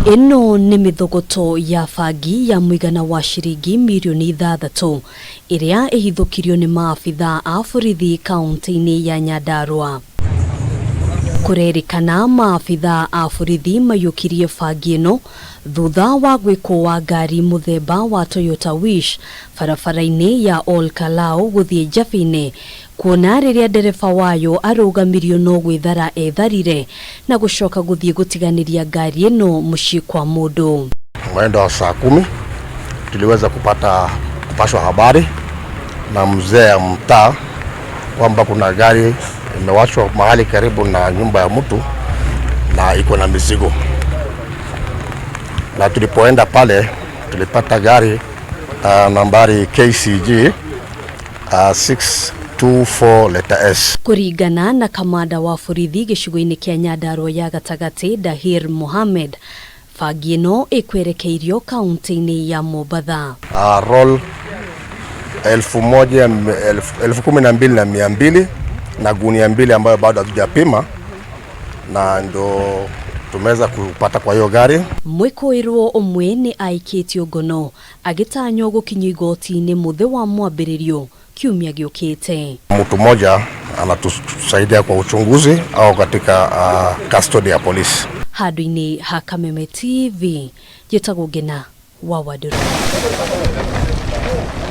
Ino ni mithogoto ya Bangi ya muigana wa ciringi mirioni 6 iria ihithukirio ni maabithaa a borithi kaunti-ini ya Nyandarua. Kurerikana maabithaa a borithi mayukirie Bangi ino thutha wa gwiko wa ngari muthemba wa Toyota Wish barabara-ini ya Ol Kalou guthie Njabine, kuona riria ndereba wayo arugamirio no gwithara etharire na gucoka guthie gutiganiria ngari ino mucii kwa mundu. Mwendo wa saa 10 tuliweza kupashwa habari na mzee ya mtaa kwamba kuna gari imewachwa mahali karibu na nyumba ya mtu na iko na mizigo. Na tulipoenda pale tulipata gari nambari KCG 624 letter S. Kuringana na kamanda wa borithi gicigo-ini kia Nyandarua ya gatagati Dahir Mohamed, Bangi ino ikwerekeirio kaunti-ini ya Maabithaa. Roll 12,200 na gunia 2 ambayo bado hatujapima, na ndo tumeweza kupata kwa hiyo gari. Mwikoirwo umwe ni aikitio ngono agitanyo gukinywa igoti-ini muthe wa mwambiririo kiumia giukite. Mtu mmoja anatusaidia kwa uchunguzi au katika custody ya polisi. Handu-ini ha Kameme TV, njitagwo Ngina wa Waduru.